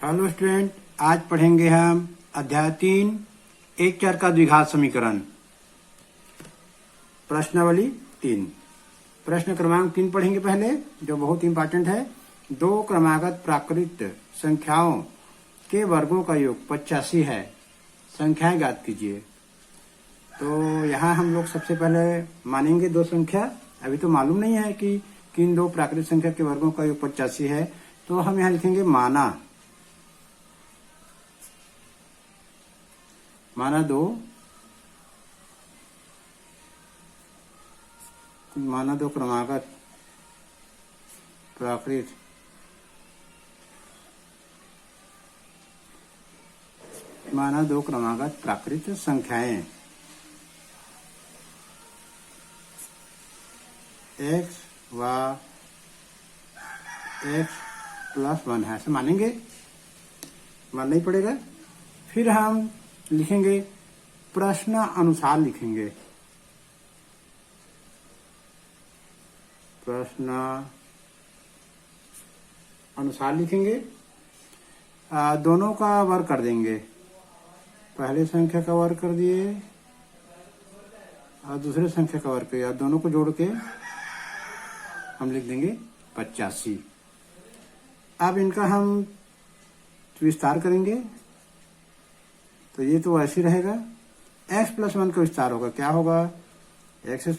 Hello student, आज पढ़ेंगे हम अध्याय 3 एक चर का द्विघात समीकरण। प्रश्नावली 3। प्रश्न क्रमांक 3 पढ़ेंगे पहले, जो बहुत इंपॉर्टेंट है। दो क्रमागत प्राकृत संख्याओं के वर्गों का योग 85 है। संख्याएं ज्ञात कीजिए। तो यहाँ हम लोग सबसे पहले मानेंगे दो संख्या। अभी तो मालूम नहीं है कि किन दो प्राकृत संख्या के वर्गों का योग 85 है। तो हम यहाँ लिखेंगे माना दो क्रमागत प्राकृत संख्याएं x व x + 1 है। ऐसे मानेंगे, मानना ही पड़ेगा। फिर हम लिखेंगे प्रश्न अनुसार लिखेंगे। प्रश्न अनुसार लिखेंगे। दोनों का वर्ग कर देंगे। पहले संख्या का वर्ग कर दिए और दूसरे संख्या का वर्ग किया। दोनों को जोड़ के हम लिख देंगे 85। अब इनका हम विस्तार करेंगे। तो ये तो ऐसे रहेगा। x + 1 का विस्तार होगा। क्या होगा? x²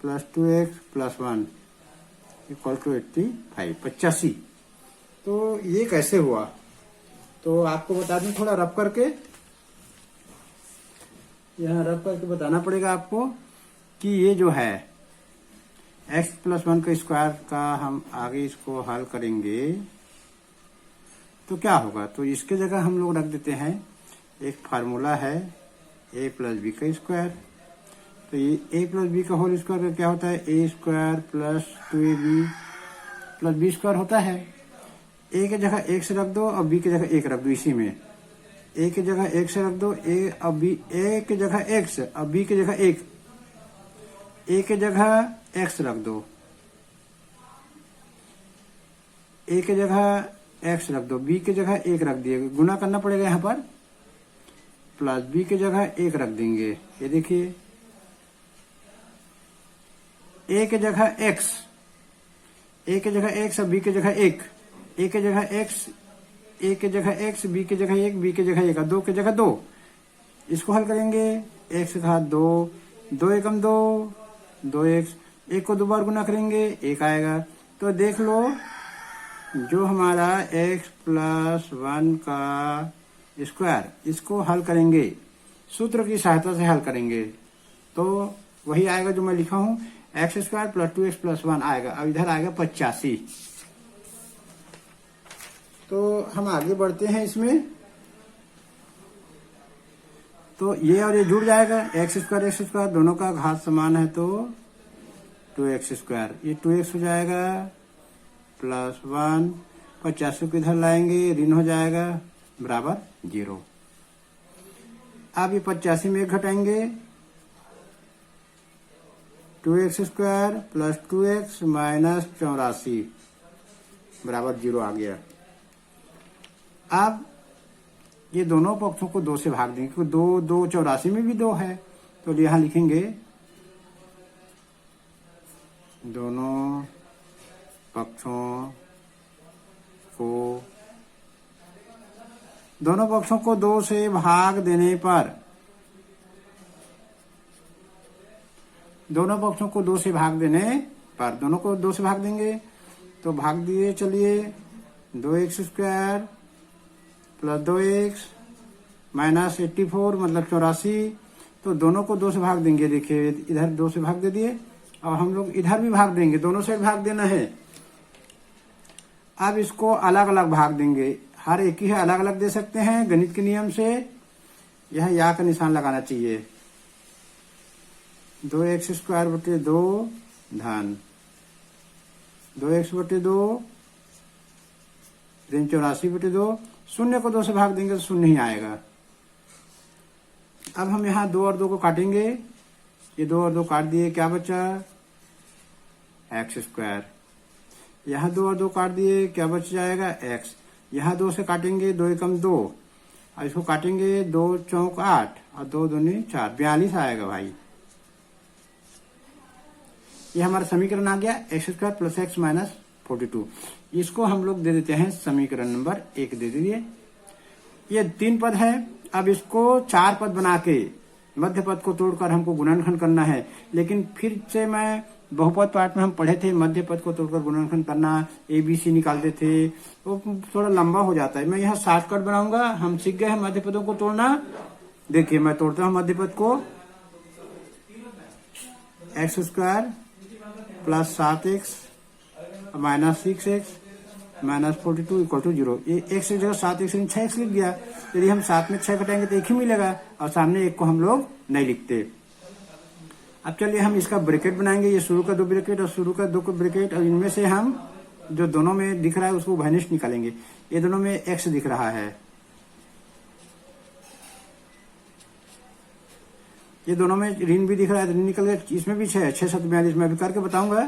+ 2x + 1 = 85। 85। तो ये कैसे हुआ? तो आपको बता दूं, थोड़ा रफ करके, यहाँ रफ करके बताना पड़ेगा आपको कि ये जो है x + 1 का स्क्वायर का हम आगे इसको हल करेंगे तो क्या होगा। तो इसके जगह हम लोग रख देते हैं, एक फार्मूला है a + b का स्क्वायर। तो ये a + b का होल स्क्वायर का क्या होता है? a² + 2ab + b² होता है। a की जगह x रख दो और b की जगह 1 रख दो। इसी में a की जगह x रख दो, a की जगह x और b की जगह 1, a की जगह x रख दो, a की जगह x रख दो, b की जगह 1 रख दिए। गुना करना पड़ेगा यहाँ पर, प्लस b की जगह 1 रख देंगे। ये देखिए, a की जगह x, a की जगह x और b की जगह 1, a की जगह x, a की जगह x, b की जगह 1, b की जगह 1 और 2 की जगह 2। इसको हल करेंगे। x का 2, 2 एकम 2, 2x। 1 को 2 बार गुना करेंगे, 1 आएगा। तो देख लो, जो हमारा x + 1 का स्क्वायर, इसको हल करेंगे, सूत्र की सहायता से हल करेंगे तो वही आएगा जो मैं लिखा हूं, x² + 2x + 1 आएगा। अब इधर आएगा 85। तो हम आगे बढ़ते हैं इसमें। तो ये और ये जुड़ जाएगा, x² दोनों का घात समान है तो 2x²। ये 2x हो जाएगा + 1। 85 को इधर लाएंगे, ऋण हो जाएगा बराबर 0। अब ये 85 में 1 घटाएंगे, 2x² + 2x - 84 बराबर 0 आ गया। अब ये दोनों पक्षों को 2 से भाग देंगे, क्योंकि 2, 2 84 में भी 2 है। तो यहाँ लिखेंगे दोनों पक्षों को 2 से भाग देने पर, दोनों को 2 से भाग देंगे। तो भाग दिए, चलिए, 2x² + 2x - 84 मतलब 84। तो दोनों को 2 से भाग देंगे। देखिए, इधर 2 से भाग दे दिए और हम लोग इधर भी भाग देंगे, दोनों से भाग देना है। अब इसको अलग अलग भाग देंगे। हर एक ही है, अलग अलग दे सकते हैं गणित के नियम से। यह या का निशान लगाना चाहिए। 2x² / 2 धन 2x / 2 ऋण 84 / 2। शून्य को 2 से भाग देंगे तो शून्य ही आएगा। अब हम यहाँ 2 और 2 को काटेंगे। ये 2 और 2 काट दिए, क्या बचा? x²। यहाँ 2 और 2 काट दिए, क्या बच जाएगा? x। यहाँ 2 से काटेंगे, 2 एकम 2, और इसको काटेंगे 2 चौक 8 और 2 दूनी 4, 42 आएगा भाई। ये हमारा समीकरण आ गया x² + x - 42। इसको हम लोग दे देते हैं समीकरण नंबर 1 दे दीजिए। ये 3 पद है, अब इसको 4 पद बना के मध्य पद को तोड़कर हमको गुणनखंड करना है। लेकिन फिर से मैं बहुपद पाठ में हम पढ़े थे, मध्य पद को तोड़कर गुणनखंड करना, ABC निकालते थे, वो थोड़ा लंबा हो जाता है। मैं यहाँ शॉर्टकट बनाऊंगा। हम सीख गए हैं मध्य पदों को तोड़ना। देखिए मैं तोड़ता हूँ मध्य पद को। x² + 7x - 6x - 42 = 0। ये x की जगह 7x 6x लिख दिया। यदि हम 7 में 6 घटाएंगे तो 1 ही मिलेगा, और सामने 1 को हम लोग नहीं लिखते। अब चलिए हम इसका ब्रैकेट बनाएंगे। ये शुरू का 2 ब्रैकेट और शुरू का 2 ब्रैकेट, और इनमें से हम जो दोनों में दिख रहा है उसको उभयनिष्ठ निकालेंगे। ये दोनों में x दिख रहा है, ये दोनों में ऋण भी दिख रहा है, ऋण निकल गया। इसमें भी 6 6 7 42, मैं भी करके बताऊंगा।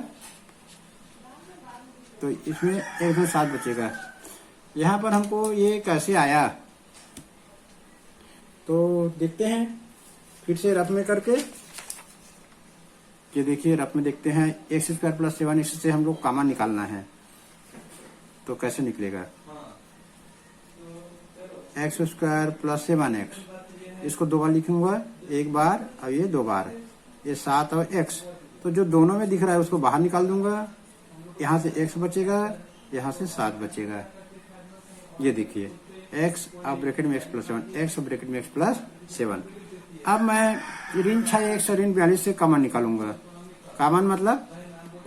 तो इसमें 1 2 7 बचेगा। यहाँ पर हमको ये कैसे आया तो देखते हैं फिर से रफ में करके। ये देखिए रफ में देखते हैं, x² + 7x से हम लोग कॉमन निकालना है, तो कैसे निकलेगा। x² + 7x, इसको 2 बार लिखूंगा, 1 बार और ये 2 बार, ये 7 और x। तो जो दोनों में दिख रहा है उसको बाहर निकाल दूंगा। यहाँ से x बचेगा, यहाँ से 7 बचेगा। ये देखिए x अब ब्रैकेट में x + 7, x और ब्रैकेट में x + 7। अब मैं ऋण 6x और ऋण 42 से कॉमन निकालूंगा। कॉमन मतलब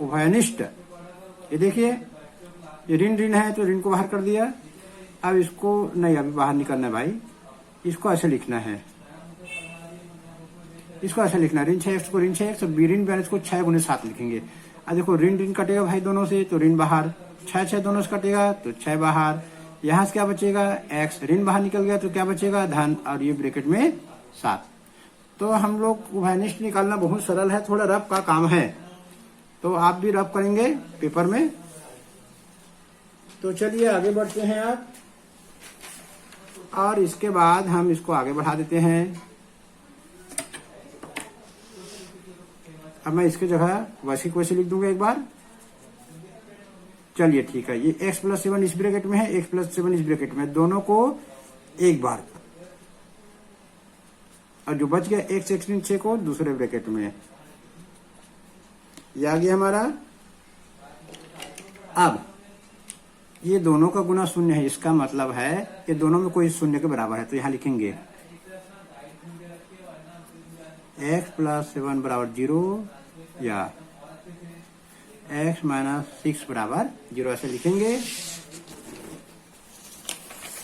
उभयनिष्ठ। ये देखिए ये ऋण ऋण है तो ऋण को बाहर कर दिया। अब इसको नहीं, अभी बाहर निकालना है भाई। इसको ऐसे लिखना है, इसको ऐसे लिखना है, ऋण 6x को ऋण 6x और ऋण 42 को 6 × 7 लिखेंगे। अब देखो ऋण ऋण कटेगा भाई दोनों से, तो ऋण बाहर, 6 6 दोनों से कटेगा तो 6 बाहर। यहाँ से क्या बचेगा, x, ऋण बाहर निकल गया तो क्या बचेगा, धन, और ये ब्रैकेट में 7। तो हम लोग उभयनिष्ठ निकालना बहुत सरल है, थोड़ा रफ का काम है, तो आप भी रफ करेंगे पेपर में। तो चलिए आगे बढ़ते हैं आप, और इसके बाद हम इसको आगे बढ़ा देते हैं। अब मैं इसकी जगह वैसी को वैसी लिख दूंगा एक बार। चलिए ठीक है, ये x + 7 इस ब्रैकेट में है, x + 7 इस ब्रैकेट में, दोनों को एक बार, और जो बच गया x x ऋण 6 को दूसरे ब्रैकेट में। ये आ गया हमारा। अब ये दोनों का गुना 0 है, इसका मतलब है ये दोनों में कोई 0 के बराबर है, तो यहां लिखेंगे x + 7 = 0 या x - 6 = 0, ऐसे लिखेंगे।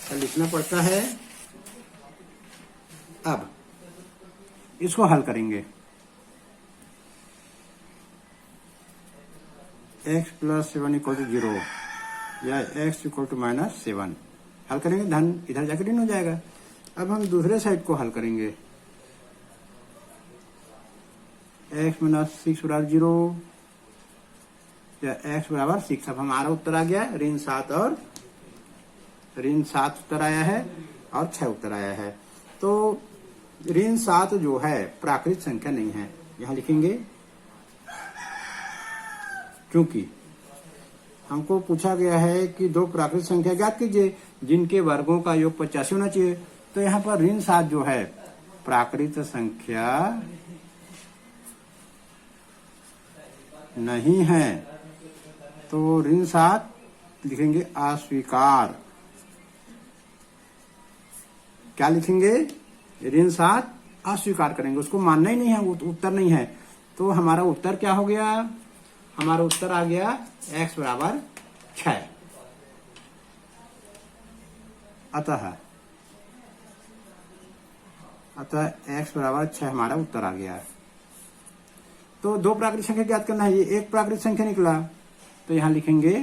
तो लिखना पड़ता है। अब इसको हल करेंगे। x + 7 = 0 या x = -7 हल करेंगे, धन इधर जाकर ऋण हो जाएगा। अब हम दूसरे साइड को हल करेंगे। x - 6 = 0 या x = 6। अब हमारा उत्तर आ गया ऋण 7 और ऋण 7 उत्तर आया है और 6 उत्तर आया है। तो ऋण 7 जो है प्राकृत संख्या नहीं है, यहां लिखेंगे, क्योंकि हमको पूछा गया है कि 2 प्राकृत संख्या ज्ञात कीजिए जिनके वर्गों का योग 85 होना चाहिए। तो यहाँ पर ऋण 7 जो है प्राकृत संख्या नहीं है, तो ऋण 7 लिखेंगे अस्वीकार। क्या लिखेंगे, ऋण 7 अस्वीकार करेंगे, उसको मानना ही नहीं है, उत्तर नहीं है। तो हमारा उत्तर क्या हो गया, हमारा उत्तर आ गया x = 6। अतः x = 6 हमारा उत्तर आ गया। तो 2 प्राकृत संख्या ज्ञात करना है, ये एक प्राकृत संख्या निकला, तो यहां लिखेंगे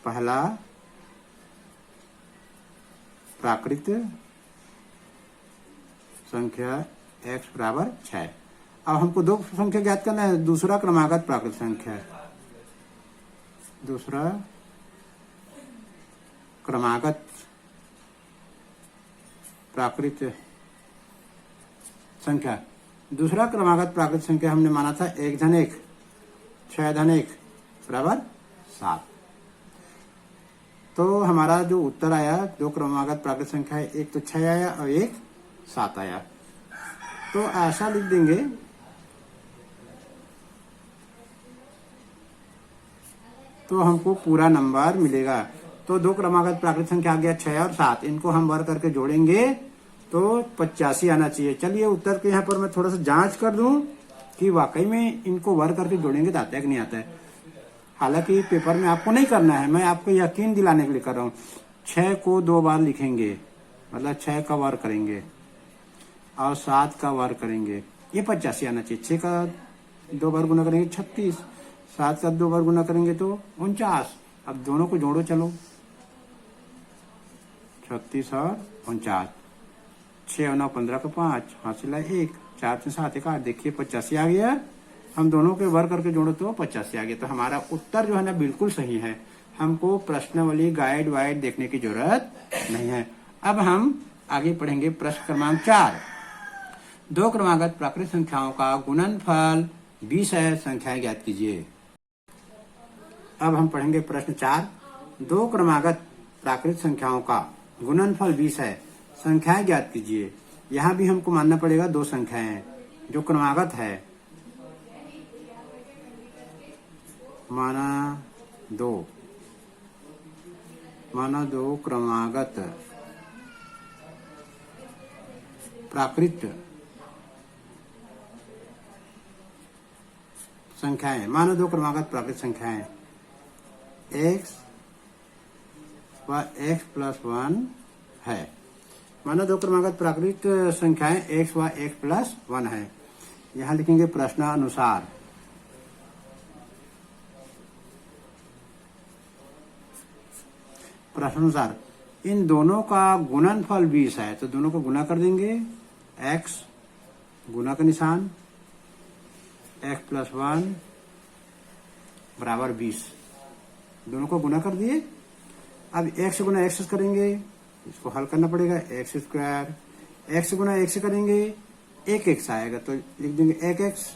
पहला प्राकृत संख्या x = 6। अब हमको 2 संख्या ज्ञात करना है, दूसरा क्रमागत प्राकृत संख्या, दूसरा क्रमागत प्राकृत संख्या, दूसरा क्रमागत प्राकृत संख्या हमने माना था 1 धन 1 6 धन 1 बराबर 7। तो हमारा जो उत्तर आया, दो क्रमागत प्राकृत संख्या है, एक तो 6 आया और एक 7 आया। तो ऐसा लिख देंगे तो हमको पूरा नंबर मिलेगा। तो दो क्रमागत प्राकृत संख्या आ गया 6 और 7, इनको हम वर्ग करके जोड़ेंगे तो 85 आना चाहिए। चलिए उत्तर के यहाँ पर मैं थोड़ा सा जांच कर दूं कि वाकई में इनको वर्ग करके जोड़ेंगे तो आता है कि नहीं आता है। हालांकि पेपर में आपको नहीं करना है, मैं आपको यकीन दिलाने के लिए कर रहा हूँ। 6 को 2 बार लिखेंगे, मतलब 6 का वर्ग करेंगे और 7 का वर्ग करेंगे, ये 85 आना चाहिए। 6 का 2 बार गुना करेंगे 36, 7 का 2 बार गुना करेंगे तो 49। अब दोनों को जोड़ो, चलो 36 और 49, 6 और 9 15 का 5, हासिल 1, 4 से 7 1 8, देखिए 85 आ गया। हम दोनों के वर्ग करके जोड़ो तो 85 आ गया। तो हमारा उत्तर जो है ना बिल्कुल सही है। हमको प्रश्नावली गाइड वाइड देखने की जरूरत नहीं है। अब हम आगे पढ़ेंगे प्रश्न क्रमांक 4। दो क्रमागत प्राकृत संख्याओं का गुणनफल 20 है, संख्याएं ज्ञात कीजिए। अब हम पढ़ेंगे प्रश्न 4। दो क्रमागत प्राकृत संख्याओं का गुणनफल 20 है, संख्याएं ज्ञात कीजिए। यहाँ भी हमको मानना पड़ेगा दो संख्याएं हैं जो क्रमागत है। माना दो क्रमागत प्राकृत संख्याएं, मानो दो क्रमागत प्राकृत संख्याएं x व x प्लस 1 है। मानो दो क्रमागत प्राकृत संख्याएं x व x प्लस 1 है। यहाँ लिखेंगे प्रश्नानुसार। प्रश्नानुसार इन दोनों का गुणनफल 20 है, तो दोनों को गुना कर देंगे। x गुना का निशान, x प्लस 1 बराबर 20, दोनों को गुना कर दिए। अब x गुना x करेंगे, इसको हल करना पड़ेगा। x स्क्वायर, x गुना x करेंगे, एक x आएगा तो लिख देंगे 1x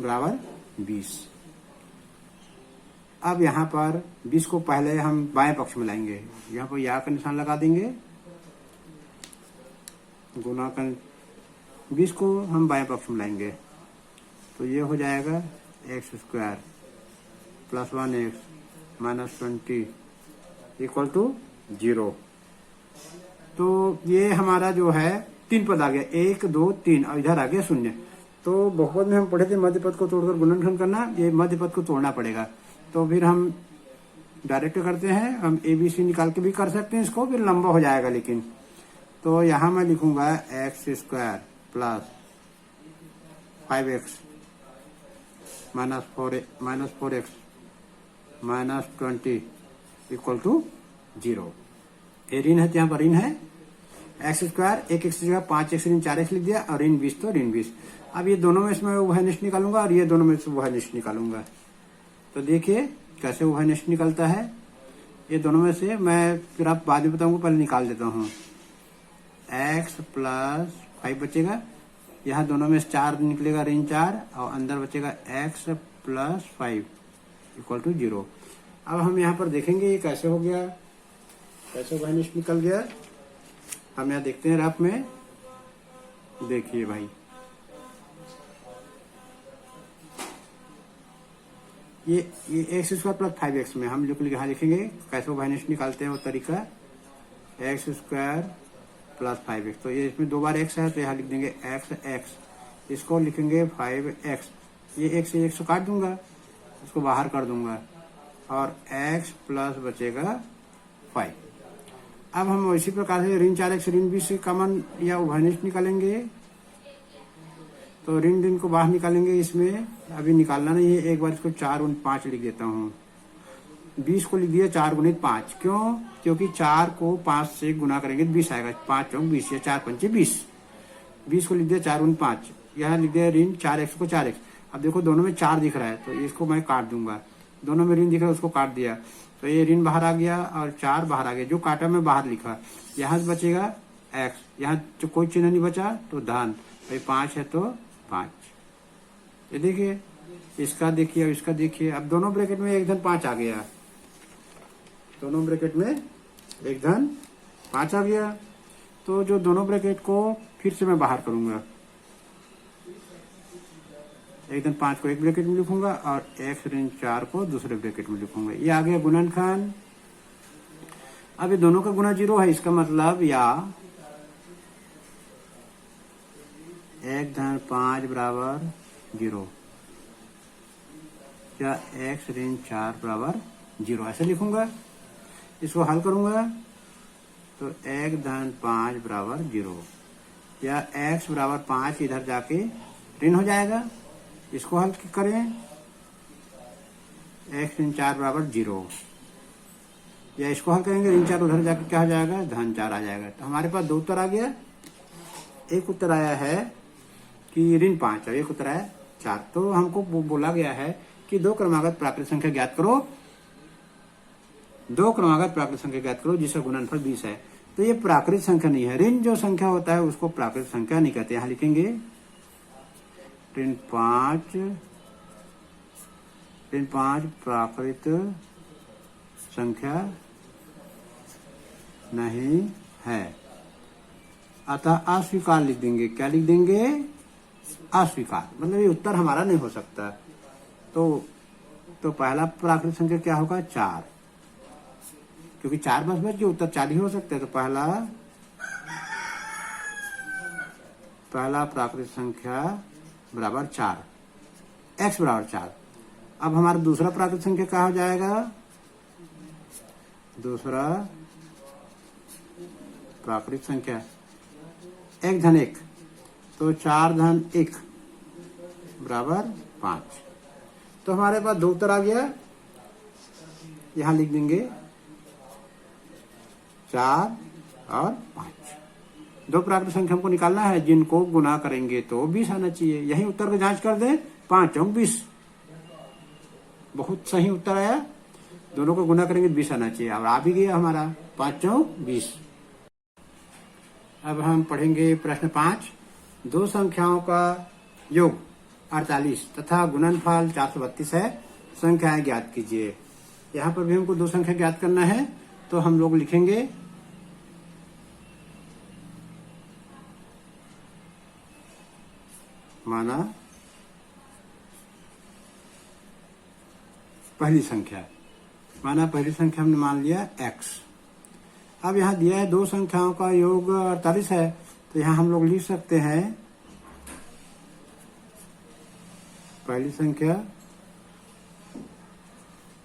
बराबर 20। अब यहाँ पर 20 को पहले हम बाएं पक्ष में लाएंगे, यहाँ पर या का निशान लगा देंगे। गुना कर 20 को हम बाएं पक्ष में लाएंगे तो ये हो जाएगा x square plus 1x minus 20 equal to 0। तो ये हमारा जो है 3 पद आ गया, 1 2 3 और इधर आ गया 0। तो बहुपद में हम पढ़े थे मध्य पद को तोड़कर गुणनखंड करना, ये मध्य पद को तोड़ना पड़ेगा। तो फिर हम डायरेक्ट करते हैं, हम ABC निकाल के भी कर सकते हैं इसको, फिर लंबा हो जाएगा लेकिन। तो यहाँ मैं लिखूंगा x square plus 5x minus 4x minus 20 equal to 0। ये ऋण है तो यहाँ पर ऋण है। x स्क्वायर, एक x की जगह 5x ऋण 4x लिख दिया और ऋण 20 तो ऋण 20। अब ये दोनों में से मैं उभयनिष्ठ निकालूंगा और ये दोनों में से उभयनिष्ठ निकालूंगा। तो देखिए कैसे उभयनिष्ठ निकलता है। ये दोनों में से मैं फिर आप बाद में बताऊंगा, पहले निकाल देता हूँ। x प्लस 5 बचेगा, यहाँ दोनों में से 4 निकलेगा, ऋण 4, और अंदर बचेगा x प्लस 5 इक्वल टू 0। अब हम यहाँ पर देखेंगे ये कैसे हो गया, कैसे उभयनिष्ठ निकल गया। हम यहाँ देखते हैं रफ में, देखिए भाई ये x स्क्वायर प्लस 5x में हम यहाँ लिखेंगे कैसे उभयनिष्ठ निकालते हैं वो तरीका। x स्क्वायर प्लस 5x, तो ये इसमें 2 बार x है तो यहाँ लिख देंगे x, इसको लिखेंगे 5x। ये x से x काट दूंगा, इसको बाहर कर दूंगा और x प्लस बचेगा 5। अब हम इसी प्रकार से ऋण 4x ऋण 20 से कॉमन या उभयनिष्ठ निकालेंगे। तो ऋण को बाहर निकालेंगे, इसमें अभी निकालना नहीं है, एक बार इसको 4 गुणित 5 लिख देता हूँ। 20 को लिख दिया 4 गुणित 5, क्यों? क्योंकि 4 को 5 से गुना करेंगे तो 20 आएगा, 5 चौक 20 या 4 पंचे 20। 20 को लिख दिया 4 गुणित 5, यहाँ लिख दिया ऋण 4x को 4x। अब देखो दोनों में 4 दिख रहा है तो इसको मैं काट दूंगा। दोनों में ऋण दिख रहा है, उसको काट दिया तो ये ऋण बाहर आ गया और 4 बाहर आ गया, जो काटा में बाहर लिखा। यहाँ से बचेगा x, यहाँ जो कोई चिन्ह नहीं बचा तो धन, भाई 5 है तो 5। ये देखिए, इसका देखिए और इसका देखिए, अब दोनों ब्रैकेट में एक धन 5 आ गया, दोनों ब्रैकेट में एक धन 5 आ गया। तो जो दोनों ब्रैकेट को फिर से मैं बाहर करूंगा, एक धन 5 को एक ब्रैकेट में लिखूंगा और x ऋण 4 को दूसरे ब्रैकेट में लिखूंगा। ये आ गया गुणनखंड। अब ये दोनों का गुणा 0 है, इसका मतलब या 1 धन 5 बराबर 0 या x ऋण 4 बराबर 0, ऐसे लिखूंगा। इसको हल करूंगा तो 1 धन 5 बराबर 0 या x बराबर 5 इधर जाके ऋण हो जाएगा। इसको हल करें, x ऋण 4 बराबर 0 या इसको हल करेंगे, ऋण 4 उधर जाके क्या हो जाएगा, धन 4 आ जाएगा। तो हमारे पास 2 उत्तर आ गया। एक उत्तर आया है कि ऋण 5 और एक उत्तर आया 4। तो हमको बोला गया है कि 2 क्रमागत प्राकृत संख्या ज्ञात करो, 2 क्रमागत प्राकृत संख्या ज्ञात करो जिसका गुणनफल 20 है। तो ये प्राकृत संख्या नहीं है, ऋण जो संख्या होता है उसको प्राकृत संख्या नहीं कहते। यहाँ लिखेंगे ऋण 5 प्राकृत संख्या नहीं है, अतः अस्वीकार लिख देंगे। क्या लिख देंगे, अस्वीकार, मतलब ये उत्तर हमारा नहीं हो सकता। तो पहला प्राकृत संख्या क्या होगा, 4, क्योंकि 4 बच के उत्तर 4 ही हो सकता है। तो पहला प्राकृत संख्या बराबर 4, x बराबर 4। अब हमारा दूसरा प्राकृत संख्या क्या हो जाएगा, दूसरा प्राकृत संख्या 1 धन 1, तो 4 धन 1 बराबर 5। तो हमारे पास 2 उत्तर आ गया। यहां लिख देंगे 4 और 5। 2 प्राकृत संख्या हमको निकालना है जिनको गुना करेंगे तो 20 आना चाहिए। यही उत्तर को जांच कर दें, 5 चौक 20, बहुत सही उत्तर आया। दोनों को गुना करेंगे 20 आना चाहिए और आ भी गया हमारा 5 चौक 20। अब हम पढ़ेंगे प्रश्न 5। 2 संख्याओं का योग 48 तथा गुणनफल 432 है, संख्याएं ज्ञात कीजिए। यहाँ पर भी हमको 2 संख्या ज्ञात करना है, तो हम लोग लिखेंगे माना पहली संख्या, हमने मान लिया x। अब यहाँ दिया है 2 संख्याओं का योग 48 है, तो यहाँ हम लोग लिख सकते हैं पहली संख्या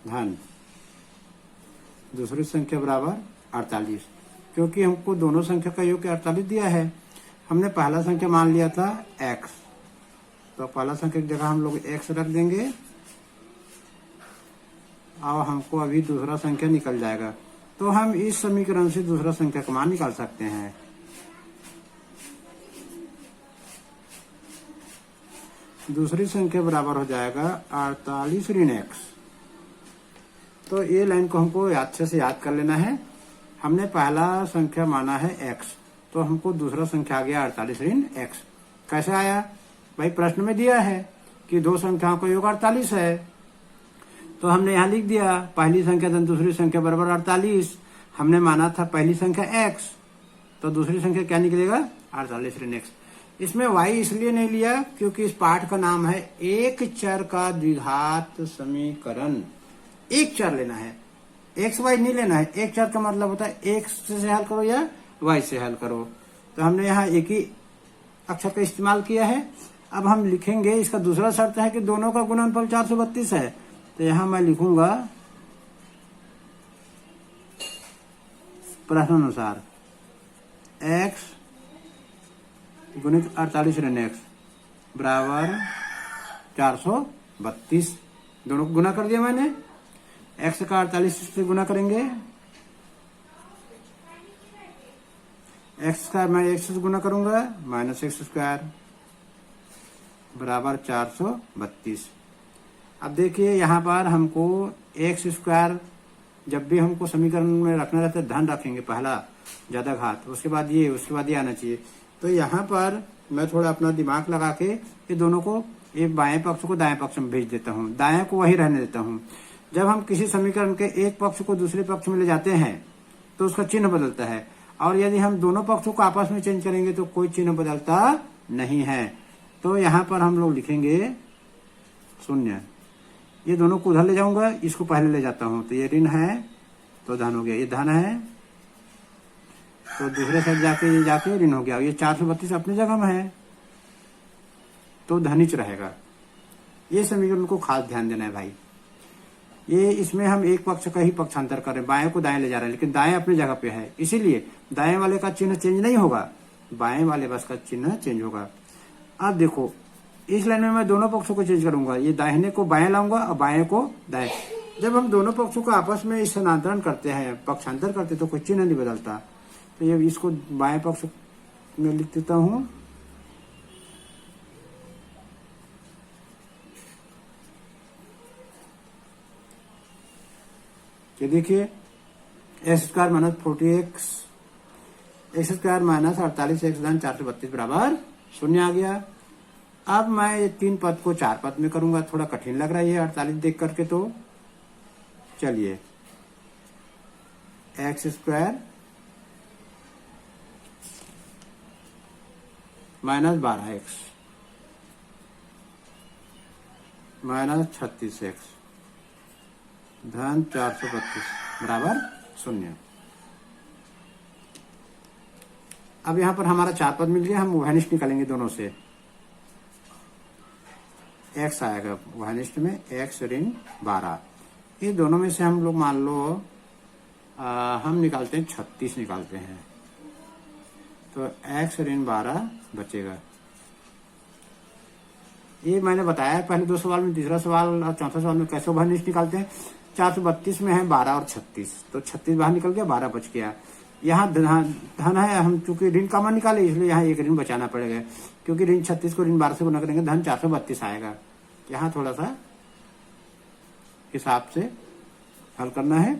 धन दूसरी संख्या बराबर 48, क्योंकि हमको दोनों संख्या का योग 48 दिया है। हमने पहला संख्या मान लिया था x, तो पहला संख्या की जगह हम लोग x रख देंगे और हमको अभी दूसरा संख्या निकल जाएगा। तो हम इस समीकरण से दूसरा संख्या का मान निकाल सकते हैं। दूसरी संख्या बराबर हो जाएगा 48 ऋण x। तो ये लाइन को हमको अच्छे से याद कर लेना है। हमने पहला संख्या माना है x, तो हमको दूसरा संख्या आ गया 48 ऋण x। कैसे आया भाई, प्रश्न में दिया है कि 2 संख्याओं का योग 48 है, तो हमने यहाँ लिख दिया पहली संख्या धन दूसरी संख्या बराबर 48। हमने माना था पहली संख्या x, तो दूसरी संख्या क्या निकलेगा, 48 ऋण x। इसमें y इसलिए नहीं लिया क्योंकि इस पाठ का नाम है एक चर का द्विघात समीकरण। एक चर लेना है, x y नहीं लेना है। एक चर का मतलब होता है x से हल करो या y से हल करो। तो हमने यहाँ एक ही अक्षर का इस्तेमाल किया है। अब हम लिखेंगे, इसका दूसरा शर्त है कि दोनों का गुणनफल 432 है, तो यहां मैं लिखूंगा प्रश्नानुसार x गुणित 48 ऋण x बराबर 432। दोनों को गुना कर दिया मैंने, x का 48 से गुना करेंगे, x का मैं x से गुना करूंगा -x² बराबर 432। अब देखिए यहाँ पर हमको एक्स स्क्वायर जब भी हमको समीकरण में रखना रहता है धन रखेंगे पहला ज्यादा घात, उसके बाद ये आना चाहिए। तो यहाँ पर मैं थोड़ा अपना दिमाग लगा के ये दोनों को, एक बाएं पक्ष को दाएं पक्ष में भेज देता हूँ, दाएं को वही रहने देता हूँ। जब हम किसी समीकरण के एक पक्ष को दूसरे पक्ष में ले जाते हैं तो उसका चिन्ह बदलता है, और यदि हम दोनों पक्षों को आपस में चेंज करेंगे तो कोई चिन्ह बदलता नहीं है। तो यहाँ पर हम लोग लिखेंगे शून्य। ये दोनों को उधर ले जाऊंगा, इसको पहले ले जाता हूं, तो ये ऋण है तो धन हो गया, ये धन है तो दूसरे साइड जाके ऋण हो गया। ये 432 अपनी जगह में है तो धनिच रहेगा। ये समीकरण को खास ध्यान देना है भाई। ये इसमें हम एक पक्ष का ही पक्षांतर कर रहे हैं, बाएं को दाएं ले जा रहे हैं, लेकिन दाएं अपनी जगह पे है, इसीलिए दाएं वाले का चिन्ह चेंज नहीं होगा, बाएं वाले बस का चिन्ह चेंज होगा। अब देखो इस लाइन में मैं दोनों पक्षों को चेंज करूंगा, ये दाहिने को बाएं लाऊंगा और बाएं को दाएं। जब हम दोनों पक्षों को आपस में स्थानांतरण करते हैं, पक्षांतर करते हैं, तो कोई चिन्ह नहीं बदलता। तो ये इसको बाएं पक्ष में लिख देता हूं, ये देखिए x square minus 40x x square minus 48x धन 432 बराबर शून्य आ गया। अब मैं ये 3 पद को 4 पद में करूंगा, थोड़ा कठिन लग रहा है 48 देख करके, तो चलिए x square minus 12x minus 36x धन 432 बराबर शून्य। अब यहां पर हमारा 4 पद मिल गया, हम उभयनिष्ठ निकालेंगे दोनों से। x आएगा उभयनिष्ठ में x ऋण 12, ये दोनों में से हम लोग मान लो हम निकालते हैं 36 निकालते हैं, तो x ऋण 12 बचेगा। ये मैंने बताया पहले 2 सवाल में, तीसरा सवाल और चौथा सवाल में कैसे उभयनिष्ठ निकालते हैं। 432 में है 12 और 36, तो 36 बाहर निकल गया, 12 बच गया। यहाँ धन है, हम चूंकि ऋण कॉमन निकाले इसलिए यहाँ एक ऋण बचाना पड़ेगा, क्योंकि ऋण 36 को ऋण 12 से गुना करेंगे धन 432 आएगा। यहाँ थोड़ा सा हिसाब से हल करना है।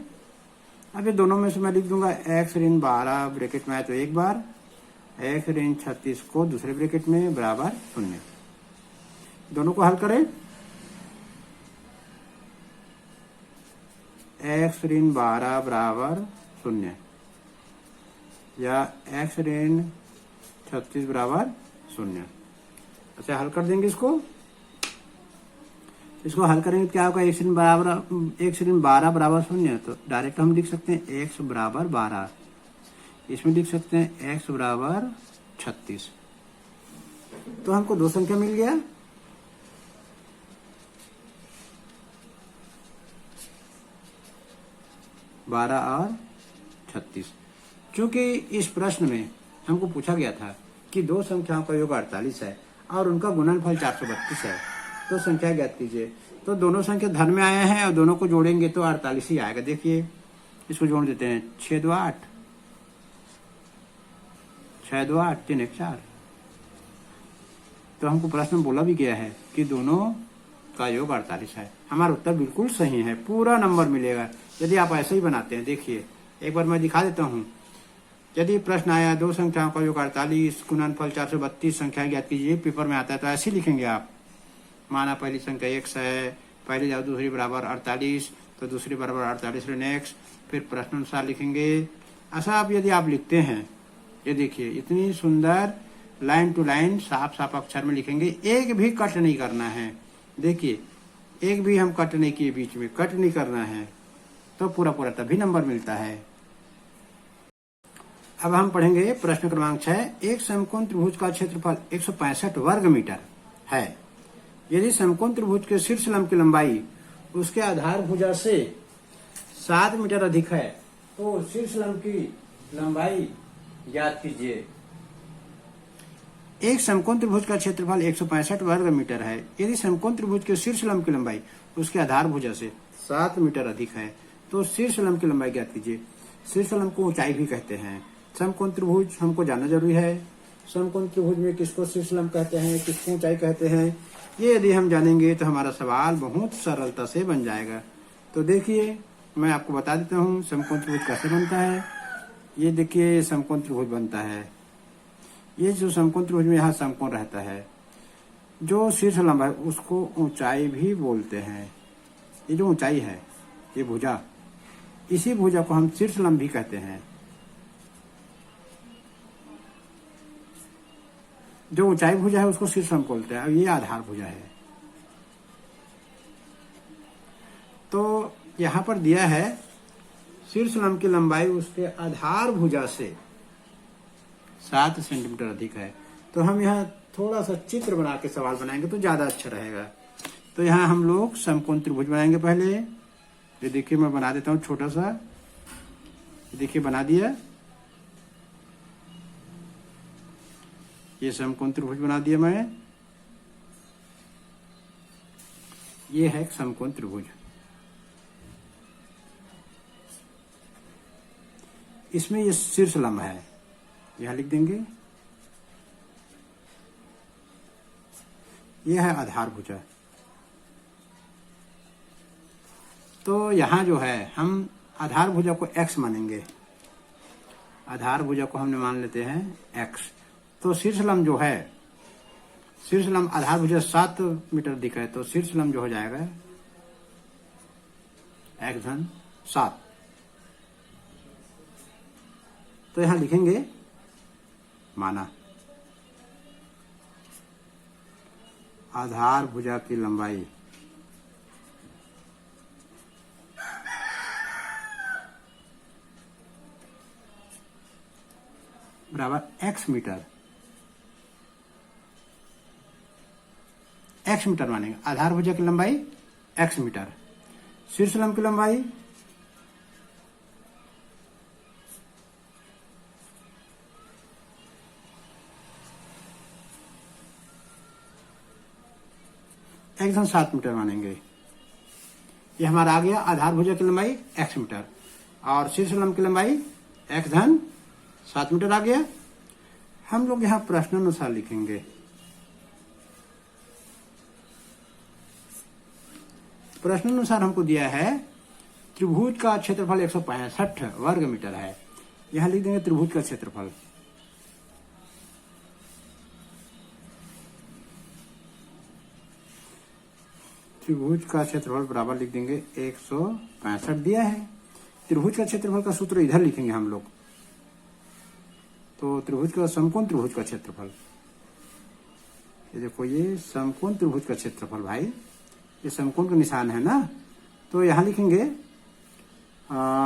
अब ये दोनों में से मैं लिख दूंगा x ऋण 12 ब्रैकेट में है तो एक बार, x ऋण 36 को दूसरे ब्रैकेट में बराबर शून्य। दोनों को हल करें, x ऋण 12 बराबर शून्य या x ऋण 36 बराबर शून्य। अच्छा हल कर देंगे इसको हल करेंगे क्या होगा, x ऋण 12 बराबर शून्य, तो डायरेक्ट हम लिख सकते हैं x बराबर 12, इसमें लिख सकते हैं x बराबर 36। तो हमको 2 संख्या मिल गया, बारह और 36। चूंकि इस प्रश्न में हमको पूछा गया था कि 2 संख्याओं का योग 48 है और उनका गुणनफल 432 है, तो संख्या ज्ञात कीजिए। तो दोनों संख्या धन में आए हैं और दोनों को जोड़ेंगे तो 48 ही आएगा। देखिए इसको जोड़ देते हैं, 6 2 8 6 2 8 3 1 4। तो हमको प्रश्न में बोला भी गया है कि दोनों का योग 48 है। हमारा उत्तर बिल्कुल सही है, पूरा नंबर मिलेगा यदि आप ऐसे ही बनाते हैं। देखिए एक बार मैं दिखा देता हूँ। यदि प्रश्न आया 2 संख्याओं का योग 48 गुणनफल 432 संख्या ज्ञात कीजिए, पेपर में आता है तो ऐसे लिखेंगे आप। माना पहली संख्या x है, पहली जाओ दूसरी बराबर 48, तो दूसरी बराबर 48 ऋण x, फिर प्रश्न अनुसार लिखेंगे। ऐसा आप यदि आप लिखते हैं, ये देखिए इतनी सुंदर लाइन टू लाइन साफ साफ अक्षर में लिखेंगे, एक भी कट नहीं करना है। देखिए एक भी हम कट नहीं किए, बीच में कट नहीं करना है, तो पूरा पूरा तभी नंबर मिलता है। अब हम पढ़ेंगे प्रश्न क्रमांक 6। एक समकोण त्रिभुज का क्षेत्रफल 165 वर्ग मीटर है। यदि समकोण त्रिभुज के शीर्ष लंब की लंबाई उसके आधार भुजा से 7 मीटर अधिक है, तो शीर्ष लंब की लंबाई ज्ञात कीजिए। एक समकोण त्रिभुज का क्षेत्रफल 165 वर्ग मीटर है। यदि समकोण त्रिभुज के शीर्ष लंब की लंबाई उसके आधार भुजा से 7 मीटर अधिक है, तो शीर्ष लंब की लंबाई ज्ञात कीजिए। शीर्ष लंब को ऊंचाई भी कहते हैं। समकोण त्रिभुज हमको जानना जरूरी है। समकोण त्रिभुज में किसको शीर्ष लंब कहते हैं, किसको ऊंचाई कहते हैं, ये यदि हम जानेंगे तो हमारा सवाल बहुत सरलता से बन जाएगा। तो देखिए मैं आपको बता देता हूँ समकोण त्रिभुज कैसे बनता है। ये देखिए समकोण त्रिभुज बनता है। ये जो समकोण त्रिभुज में यहाँ समकोण रहता है, जो शीर्ष लंब है उसको ऊंचाई भी बोलते हैं। ये जो ऊंचाई है, ये भुजा, इसी भुजा को हम शीर्ष लंब भी कहते हैं। जो ऊंचाई भुजा है उसको शीर्ष लंब बोलते हैं। अब ये आधार भुजा है। तो यहाँ पर दिया है शीर्ष लंब की लंबाई उसके आधार भुजा से 7 सेंटीमीटर अधिक है। तो हम यहाँ थोड़ा सा चित्र बना के सवाल बनाएंगे तो ज्यादा अच्छा रहेगा। तो यहाँ हम लोग समकोण त्रिभुज बनाएंगे। पहले ये देखिए मैं बना देता हूँ छोटा सा। देखिए बना दिया, ये समकोण त्रिभुज बना दिया मैं। ये है समकोण त्रिभुज। इसमें ये शीर्ष लंब है, यहां लिख देंगे। यह है आधार भुजा। तो यहां जो है हम आधार भुजा को x मानेंगे। आधार भुजा को हमने मान लेते हैं x। तो शीर्ष लंब जो है, शीर्ष लंब आधार भुजा 7 मीटर दिख है, तो शीर्ष लंब जो हो जाएगा x धन 7। तो यहां लिखेंगे माना आधार भुजा की लंबाई बराबर x मीटर। x मीटर मानेंगे। आधार भुजा की लंबाई x मीटर, शीर्ष लंब की लंबाई x धन 7 मीटर मानेंगे। ये हमारा आ गया आधार भुजा की लंबाई x मीटर और शीर्ष लंब की लंबाई x धन 7 मीटर आ गया। हम लोग यहाँ प्रश्नानुसार लिखेंगे। प्रश्नानुसार हमको दिया है त्रिभुज का क्षेत्रफल 165 वर्ग मीटर है। यहाँ लिख देंगे त्रिभुज का क्षेत्रफल। त्रिभुज का क्षेत्रफल बराबर लिख देंगे 165 दिया है। त्रिभुज का क्षेत्रफल का सूत्र इधर लिखेंगे हम लोग। तो त्रिभुज का समकोण त्रिभुज का क्षेत्रफल, ये देखो ये समकोण त्रिभुज का क्षेत्रफल भाई, ये समकोण का निशान है ना। तो यहां लिखेंगे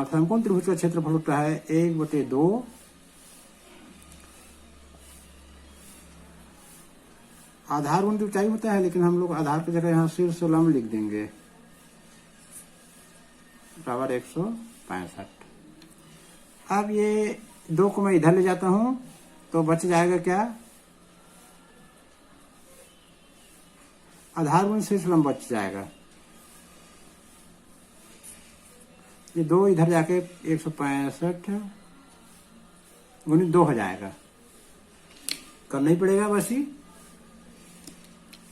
समकोण त्रिभुज का क्षेत्रफल होता है 1/2 आधार गुणित ऊंचाई होता है, लेकिन हम लोग आधार की जगह यहाँ शीर्ष लंब लिख देंगे बराबर 165। अब ये 2 को मैं इधर ले जाता हूं तो बच जाएगा क्या, आधार गुणित शीर्ष लंब बच जाएगा। ये 2 इधर जाके 165 गुणित 2 हो जाएगा, करना ही पड़ेगा बस ही।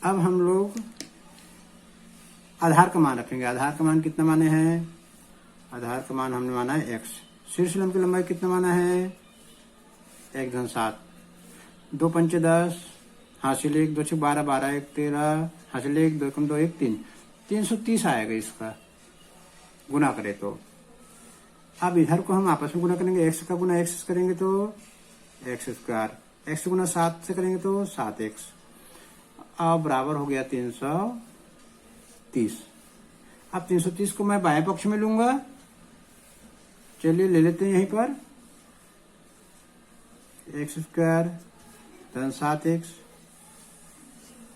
अब हम लोग आधार का मान रखेंगे। आधार का मान कितना माने हैं, आधार का मान हमने माना है x। शीर्ष लंब की लंबाई कितना माना है 1 धन 7, 2 पंचे 10, हासिल 1, 2 6 12, 12 1 13, हासिल 1, 2 2 1 3, 330 आएगा इसका गुना करें तो। अब इधर को हम आपस में गुना करेंगे, x का गुना x करेंगे तो x स्क्वायर, x गुना 7 से करेंगे तो 7x, अब बराबर हो गया 330। अब 330 को मैं बाएं पक्ष में लूंगा। चलिए ले लेते हैं यहीं पर x स्क्वायर धन 7x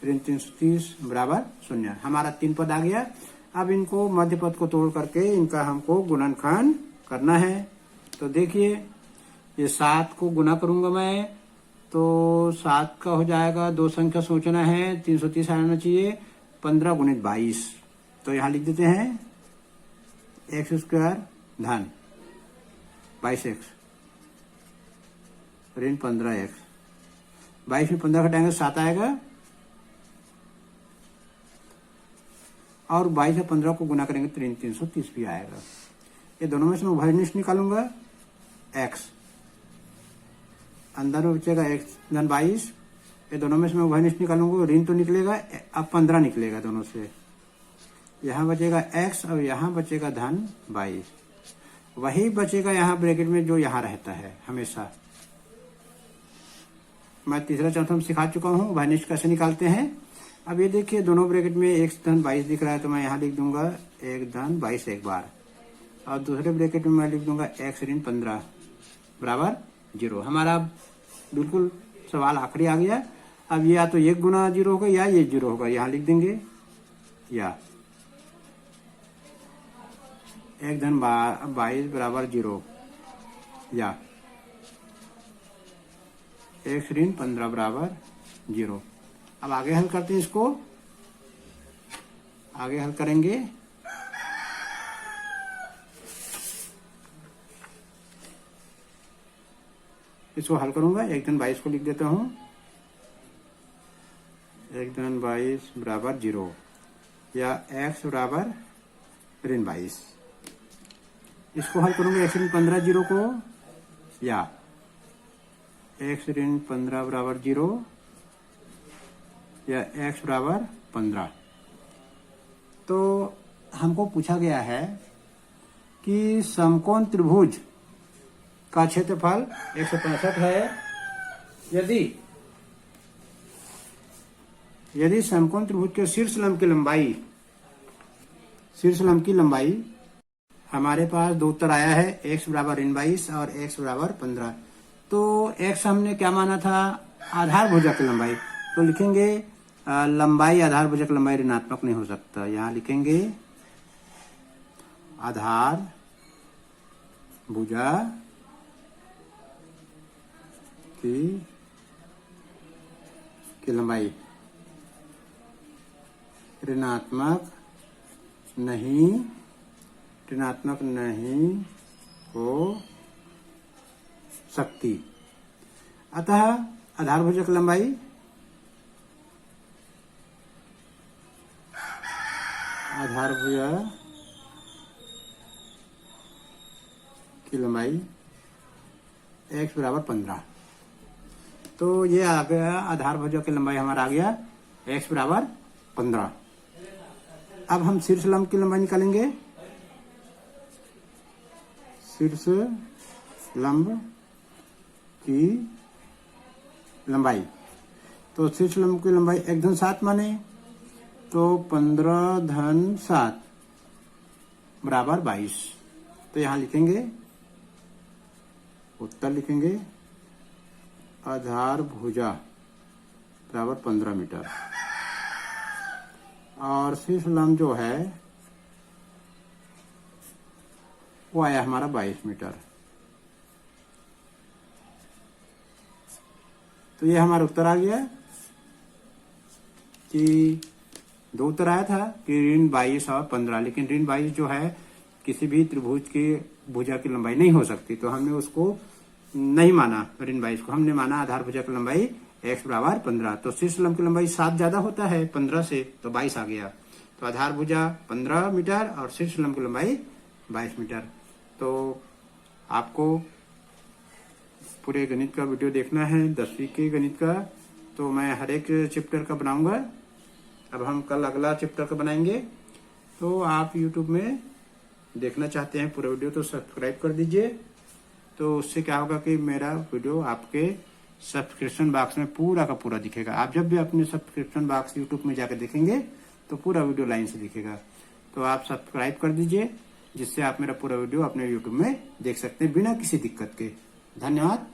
ऋण 330 बराबर 0। हमारा 3 पद आ गया। अब इनको मध्य पद को तोड़ करके इनका हमको गुणनखंड करना है। तो देखिए ये 7 को गुना करूंगा मैं तो 7 का हो जाएगा, 2 संख्या सोचना है, 330 आना चाहिए, 15 गुणित 22। तो यहां लिख देते हैं x स्क्वायर धन 22x ऋण 15x। 22 में 15 घटाएंगे 7 आएगा, और 22 और 15 को गुना करेंगे तो 330 भी आएगा। ये दोनों में से मैं उभयनिष्ठ निकालूंगा x, अंदर में बचेगा x धन 22, ये दोनों में से मैं उभयनिष्ठ निकालूंगा, ऋण तो निकलेगा, अब 15 निकलेगा दोनों से, यहाँ बचेगा x और यहाँ बचेगा धन 22, वही बचेगा यहाँ ब्रैकेट में जो यहाँ रहता है हमेशा। मैं तीसरा चौथा में सिखा चुका हूँ उभयनिष्ठ कैसे निकालते हैं। अब ये देखिए दोनों ब्रैकेट में x धन 22 दिख रहा है तो मैं यहाँ लिख दूंगा 1 धन 22 एक बार, और दूसरे ब्रैकेट में मैं लिख दूंगा x ऋण 15 बराबर 0। हमारा बिल्कुल सवाल आखिरी आ गया। अब ये या तो 1 गुना 0 होगा या ये 0 होगा, यहाँ लिख देंगे, या 1 धन 22 बराबर 0, या x ऋण 15 बराबर 0। अब आगे हल करते हैं इसको, आगे हल करेंगे। इसको हल करूंगा, 1 धन 22 को लिख देता हूं, 1 धन 22 बराबर 0, या x बराबर ऋण 22। इसको हल करूंगा x ऋण 15 0 को, या x ऋण 15 बराबर 0, या x बराबर 15। तो हमको पूछा गया है कि समकोण त्रिभुज का क्षेत्रफल 165 है। यदि समकोण त्रिभुज के शीर्ष लंब की लंबाई हमारे पास दो उत्तर आया है, x बराबर ऋण 22 और x बराबर 15। तो x हमने क्या माना था, आधार भुजा की लंबाई, तो लिखेंगे लंबाई आधार भुजा की लंबाई ऋणात्मक नहीं हो सकता, यहाँ लिखेंगे आधार भुजा की लंबाई ऋणात्मक नहीं हो सकती। अतः आधार भुजा की लंबाई x बराबर 15। तो ये आ गया आधार भुजा की लंबाई हमारा आ गया x बराबर 15। अब हम शीर्ष लंब की लंबाई निकालेंगे, शीर्ष लंब की लंबाई। तो शीर्ष लंब की लंबाई 1 धन 7 माने, तो 15 धन 7 बराबर 22। तो यहाँ लिखेंगे, उत्तर लिखेंगे आधार भुजा बराबर 15 मीटर, और शीर्ष लंब जो है वो आया हमारा 22 मीटर। तो ये हमारा उत्तर आ गया कि दो उत्तर आया था कि ऋण 22 और 15, लेकिन ऋण 22 जो है किसी भी त्रिभुज की भुजा की लंबाई नहीं हो सकती, तो हमने उसको नहीं माना, ऋण 22 को हमने माना आधार भुजा की लंबाई x बराबर 15। तो शीर्ष लंब की लंबाई 7 ज्यादा होता है 15 से, तो 22 आ गया। तो आधार भुजा 15 मीटर और शीर्ष लंब की लंबाई 22 मीटर। तो आपको पूरे गणित का वीडियो देखना है, 10वीं के गणित का, तो मैं हर एक चैप्टर का बनाऊंगा। अब हम कल अगला चैप्टर का बनाएंगे। तो आप YouTube में देखना चाहते हैं पूरा वीडियो तो सब्सक्राइब कर दीजिए। तो उससे क्या होगा कि मेरा वीडियो आपके सब्सक्रिप्शन बॉक्स में पूरा का पूरा दिखेगा। आप जब भी अपने सब्सक्रिप्शन बॉक्स YouTube में जाकर देखेंगे तो पूरा वीडियो लाइन से दिखेगा। तो आप सब्सक्राइब कर दीजिए, जिससे आप मेरा पूरा वीडियो अपने YouTube में देख सकते हैं बिना किसी दिक्कत के। धन्यवाद।